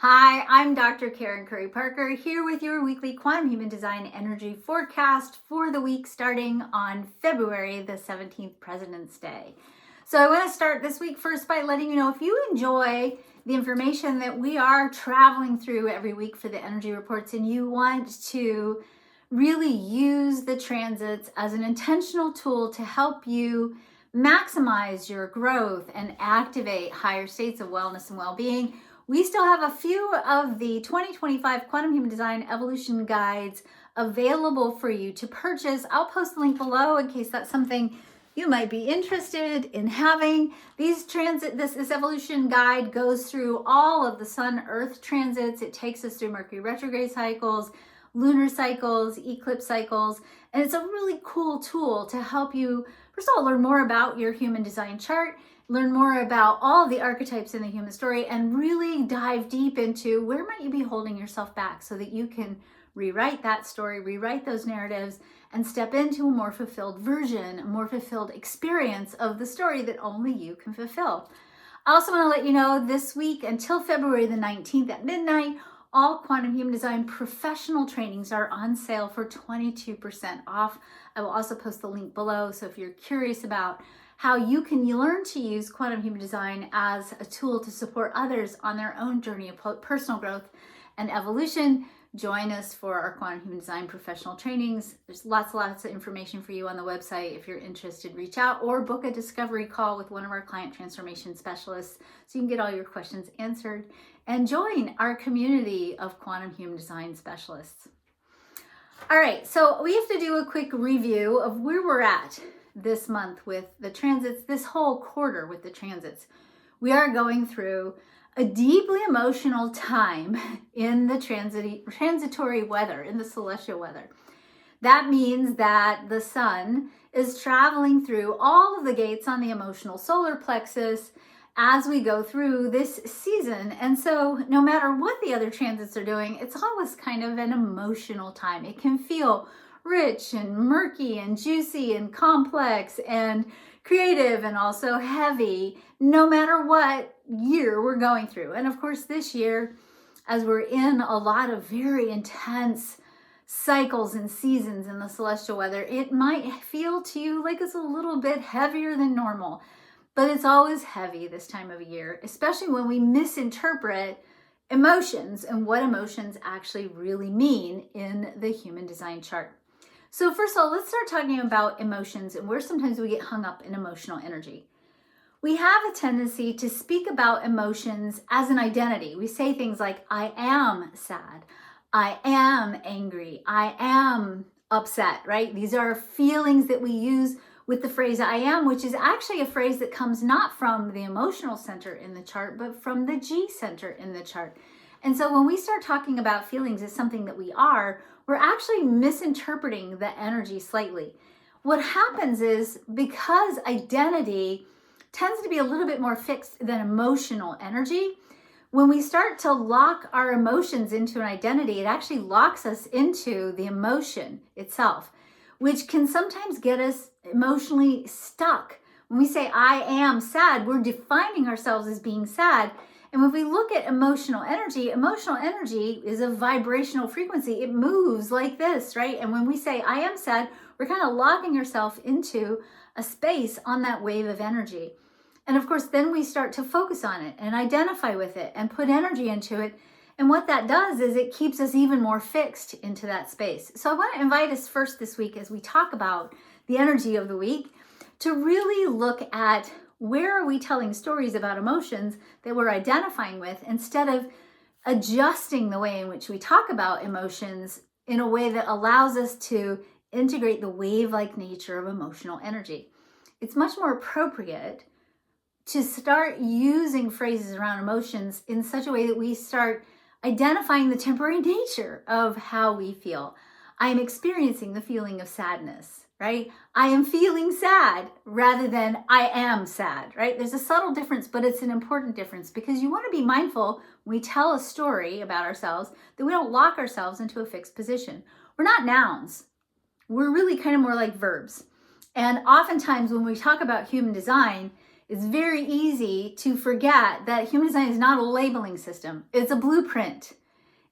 Hi, I'm Dr. Karen Curry Parker here with your weekly Quantum Human Design energy forecast for the week starting on February the 17th, President's Day. So I want to start this week first by letting you know if you enjoy the information that we are traveling through every week for the energy reports and you want to really use the transits as an intentional tool to help you maximize your growth and activate higher states of wellness and well-being, we still have a few of the 2025 Quantum Human Design Evolution Guides available for you to purchase. I'll post the link below in case that's something you might be interested in having. This evolution guide goes through all of the Sun-Earth transits. It takes us through Mercury retrograde cycles, lunar cycles, eclipse cycles, and it's a really cool tool to help you, first of all, learn more about your human design chart, learn more about all the archetypes in the human story, and really dive deep into where might you be holding yourself back so that you can rewrite that story, rewrite those narratives, and step into a more fulfilled version, a more fulfilled experience of the story that only you can fulfill. I also want to let you know this week until February the 19th at midnight, all Quantum Human Design professional trainings are on sale for 22% off. I will also post the link below, so if you're curious about how you can learn to use Quantum Human Design as a tool to support others on their own journey of personal growth and evolution, join us for our Quantum Human Design professional trainings. There's lots of information for you on the website. If you're interested, reach out or book a discovery call with one of our client transformation specialists so you can get all your questions answered and join our community of Quantum Human Design specialists. All right, so we have to do a quick review of where we're at this month with the transits, this whole quarter with the transits. We are going through a deeply emotional time in the transitory weather, in the celestial weather. That means that the sun is traveling through all of the gates on the emotional solar plexus as we go through this season. And so no matter what the other transits are doing, it's always kind of an emotional time. It can feel rich and murky and juicy and complex and creative and also heavy, no matter what year we're going through. And of course, this year, as we're in a lot of very intense cycles and seasons in the celestial weather, it might feel to you like it's a little bit heavier than normal. But it's always heavy this time of year, especially when we misinterpret emotions and what emotions actually really mean in the human design chart. So first of all, let's start talking about emotions and where sometimes we get hung up in emotional energy. We have a tendency to speak about emotions as an identity. We say things like, I am sad, I am angry, I am upset, right? These are feelings that we use with the phrase I am, which is actually a phrase that comes not from the emotional center in the chart, but from the G center in the chart. And so when we start talking about feelings as something that we are, we're actually misinterpreting the energy slightly. What happens is, because identity tends to be a little bit more fixed than emotional energy, when we start to lock our emotions into an identity, it actually locks us into the emotion itself, which can sometimes get us emotionally stuck. When we say, I am sad, we're defining ourselves as being sad. And when we look at emotional energy is a vibrational frequency. It moves like this, right? And when we say, I am sad, we're kind of locking ourselves into a space on that wave of energy. And of course, then we start to focus on it and identify with it and put energy into it. And what that does is it keeps us even more fixed into that space. So I want to invite us first this week, as we talk about the energy of the week, to really look at where are we telling stories about emotions that we're identifying with, instead of adjusting the way in which we talk about emotions in a way that allows us to integrate the wave-like nature of emotional energy. It's much more appropriate to start using phrases around emotions in such a way that we start identifying the temporary nature of how we feel. I am experiencing the feeling of sadness, right? I am feeling sad rather than I am sad, right? There's a subtle difference, but it's an important difference, because you want to be mindful when we tell a story about ourselves that we don't lock ourselves into a fixed position. We're not nouns. We're really kind of more like verbs. And oftentimes when we talk about human design, it's very easy to forget that human design is not a labeling system. It's a blueprint.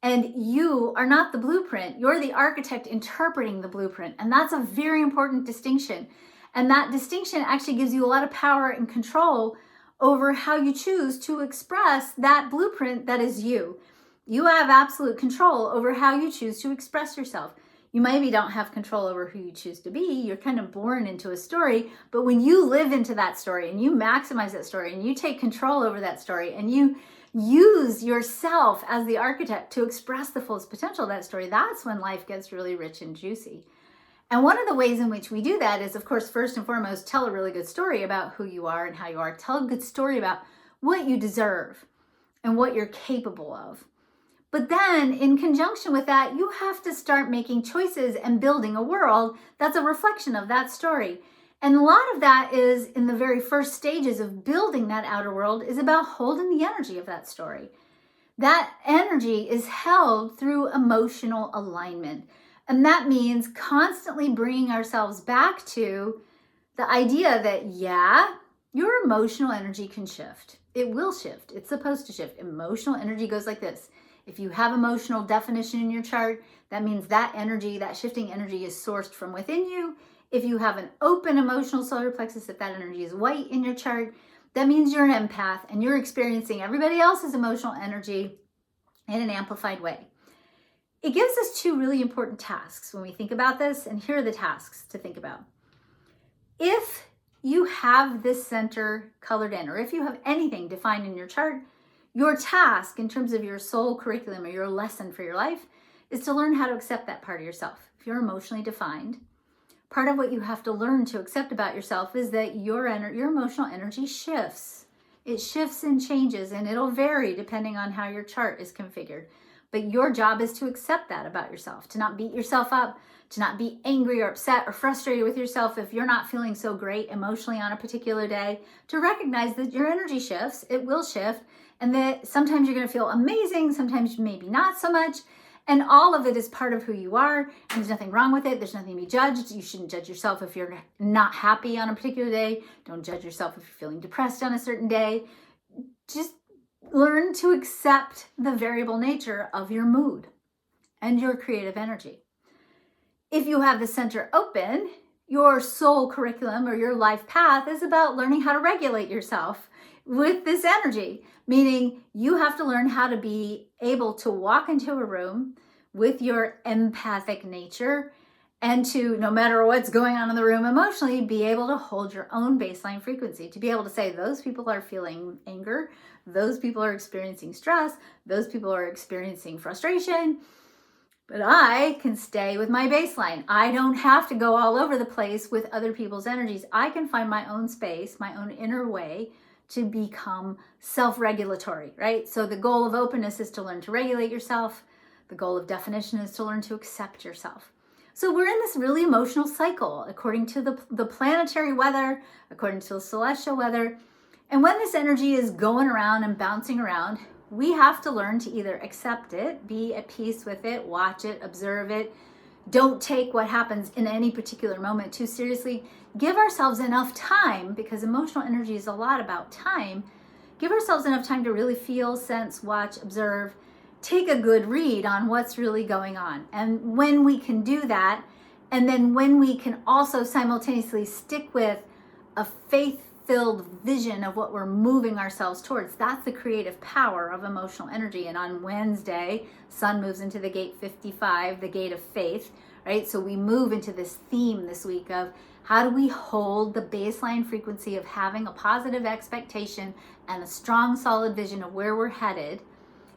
And you are not the blueprint. You're the architect interpreting the blueprint. And that's a very important distinction. And that distinction actually gives you a lot of power and control over how you choose to express that blueprint that is you. You have absolute control over how you choose to express yourself. You maybe don't have control over who you choose to be. You're kind of born into a story, but when you live into that story and you maximize that story and you take control over that story and you use yourself as the architect to express the fullest potential of that story, that's when life gets really rich and juicy. And one of the ways in which we do that is, of course, first and foremost, tell a really good story about who you are and how you are. Tell a good story about what you deserve and what you're capable of. But then in conjunction with that, you have to start making choices and building a world that's a reflection of that story. And a lot of that is in the very first stages of building that outer world is about holding the energy of that story. That energy is held through emotional alignment. And that means constantly bringing ourselves back to the idea that, yeah, your emotional energy can shift. It will shift. It's supposed to shift. Emotional energy goes like this. If you have emotional definition in your chart, that means that energy, that shifting energy is sourced from within you. If you have an open emotional solar plexus, if that energy is white in your chart, that means you're an empath and you're experiencing everybody else's emotional energy in an amplified way. It gives us two really important tasks when we think about this, and here are the tasks to think about. If you have this center colored in, or if you have anything defined in your chart, your task in terms of your soul curriculum or your lesson for your life is to learn how to accept that part of yourself. If you're emotionally defined, part of what you have to learn to accept about yourself is that your emotional energy shifts. It shifts and changes, and it'll vary depending on how your chart is configured. But your job is to accept that about yourself, to not beat yourself up, to not be angry or upset or frustrated with yourself if you're not feeling so great emotionally on a particular day, to recognize that your energy shifts, it will shift, and that sometimes you're going to feel amazing, sometimes maybe not so much, and all of it is part of who you are, and there's nothing wrong with it. There's nothing to be judged. You shouldn't judge yourself if you're not happy on a particular day. Don't judge yourself if you're feeling depressed on a certain day. Just learn to accept the variable nature of your mood and your creative energy. If you have the center open, your soul curriculum or your life path is about learning how to regulate yourself with this energy, meaning you have to learn how to be able to walk into a room with your empathic nature and to, no matter what's going on in the room emotionally, be able to hold your own baseline frequency, to be able to say those people are feeling anger, those people are experiencing stress, those people are experiencing frustration, but I can stay with my baseline. I don't have to go all over the place with other people's energies. I can find my own space, my own inner way to become self-regulatory, right? So the goal of openness is to learn to regulate yourself. The goal of definition is to learn to accept yourself. So we're in this really emotional cycle according to the planetary weather, according to the celestial weather. And when this energy is going around and bouncing around, we have to learn to either accept it, be at peace with it, watch it, observe it. Don't take what happens in any particular moment too seriously. Give ourselves enough time, because emotional energy is a lot about time. Give ourselves enough time to really feel, sense, watch, observe, take a good read on what's really going on. And when we can do that, and then when we can also simultaneously stick with a faith-filled vision of what we're moving ourselves towards, that's the creative power of emotional energy. And on Wednesday, Sun moves into the gate 55, the gate of faith, right? So we move into this theme this week of how do we hold the baseline frequency of having a positive expectation and a strong, solid vision of where we're headed.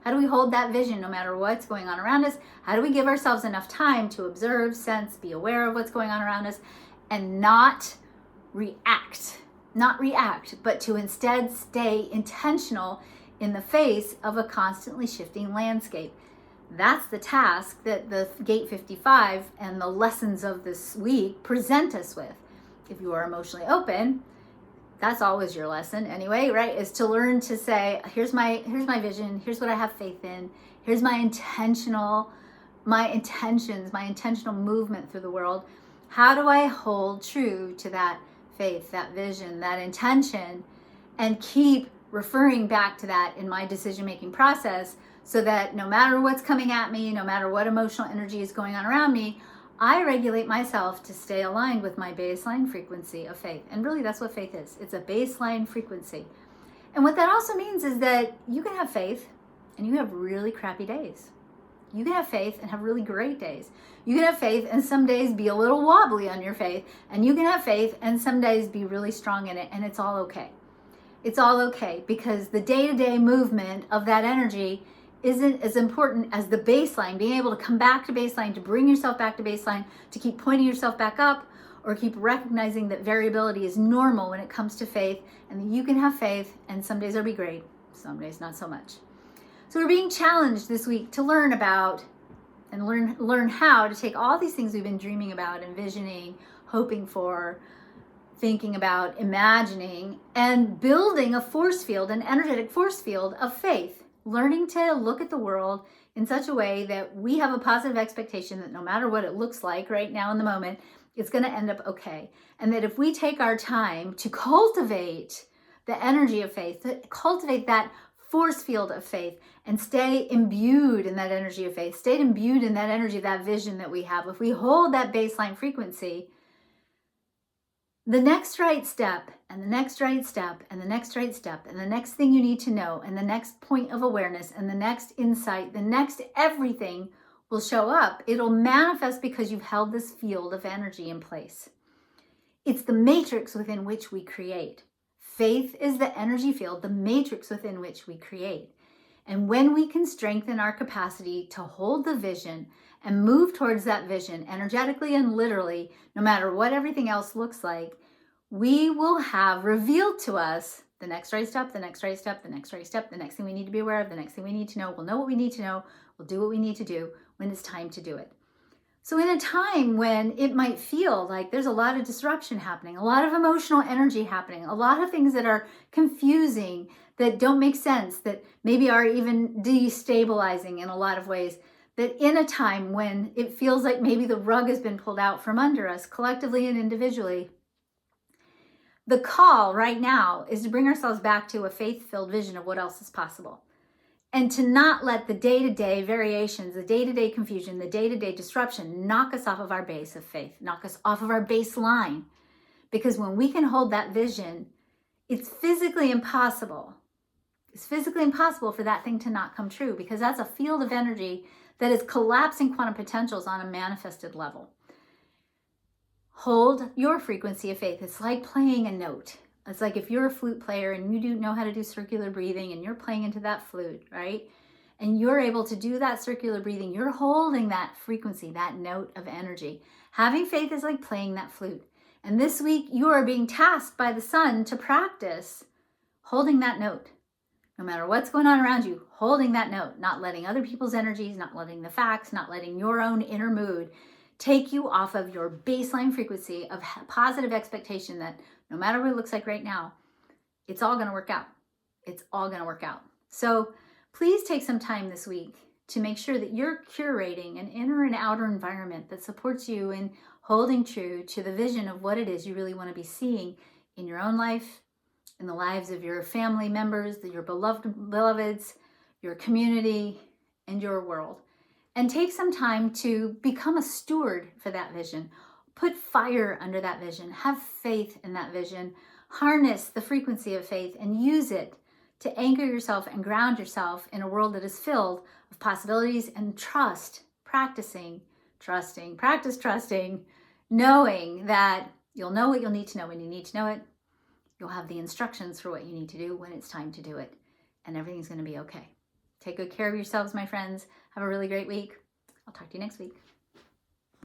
How do we hold that vision no matter what's going on around us? How do we give ourselves enough time to observe, sense, be aware of what's going on around us, and not react, but to instead stay intentional in the face of a constantly shifting landscape? That's the task that the Gate 55 and the lessons of this week present us with. If you are emotionally open, that's always your lesson anyway, right? Is to learn to say, here's my vision, here's what I have faith in, here's my intentions, my intentional movement through the world. How do I hold true to that faith, that vision, that intention, and keep referring back to that in my decision-making process, so that no matter what's coming at me, no matter what emotional energy is going on around me, I regulate myself to stay aligned with my baseline frequency of faith. And really, that's what faith is. It's a baseline frequency. And what that also means is that you can have faith and you have really crappy days. You can have faith and have really great days. You can have faith and some days be a little wobbly on your faith. And you can have faith and some days be really strong in it. And it's all okay. It's all okay, because the day-to-day movement of that energy isn't as important as the baseline, being able to come back to baseline, to bring yourself back to baseline, to keep pointing yourself back up, or keep recognizing that variability is normal when it comes to faith, and that you can have faith and some days will be great, some days not so much. So we're being challenged this week to learn about and learn how to take all these things we've been dreaming about, envisioning, hoping for, thinking about, imagining, and building a force field, an energetic force field of faith. Learning to look at the world in such a way that we have a positive expectation that no matter what it looks like right now in the moment, it's going to end up okay. And that if we take our time to cultivate the energy of faith, to cultivate that force field of faith, and stay imbued in that energy of faith, stay imbued in that energy of that vision that we have, if we hold that baseline frequency, the next right step, and the next right step, and the next right step, and the next thing you need to know, and the next point of awareness, and the next insight, the next everything will show up. It'll manifest because you've held this field of energy in place. It's the matrix within which we create. Faith is the energy field, the matrix within which we create. And when we can strengthen our capacity to hold the vision and move towards that vision energetically and literally, no matter what everything else looks like, we will have revealed to us the next right step, the next right step, the next right step, the next thing we need to be aware of, the next thing we need to know. We'll know what we need to know. We'll do what we need to do when it's time to do it. So in a time when it might feel like there's a lot of disruption happening, a lot of emotional energy happening, a lot of things that are confusing, that don't make sense, that maybe are even destabilizing in a lot of ways, that in a time when it feels like maybe the rug has been pulled out from under us, collectively and individually, the call right now is to bring ourselves back to a faith-filled vision of what else is possible. And to not let the day-to-day variations, the day-to-day confusion, the day-to-day disruption knock us off of our base of faith, knock us off of our baseline. Because when we can hold that vision, it's physically impossible. It's physically impossible for that thing to not come true, because that's a field of energy that is collapsing quantum potentials on a manifested level. Hold your frequency of faith. It's like playing a note. It's like if you're a flute player and you do know how to do circular breathing and you're playing into that flute, right? And you're able to do that circular breathing, you're holding that frequency, that note of energy. Having faith is like playing that flute. And this week you are being tasked by the sun to practice holding that note. No matter what's going on around you, holding that note, not letting other people's energies, not letting the facts, not letting your own inner mood take you off of your baseline frequency of positive expectation that no matter what it looks like right now, it's all going to work out. It's all going to work out. So please take some time this week to make sure that you're curating an inner and outer environment that supports you in holding true to the vision of what it is you really want to be seeing in your own life, in the lives of your family members, your beloveds, your community, and your world. And take some time to become a steward for that vision. Put fire under that vision. Have faith in that vision. Harness the frequency of faith and use it to anchor yourself and ground yourself in a world that is filled with possibilities, and trust, practicing, trusting, practice trusting, knowing that you'll know what you'll need to know when you need to know it. You'll have the instructions for what you need to do when it's time to do it. And everything's going to be okay. Take good care of yourselves, my friends. Have a really great week. I'll talk to you next week.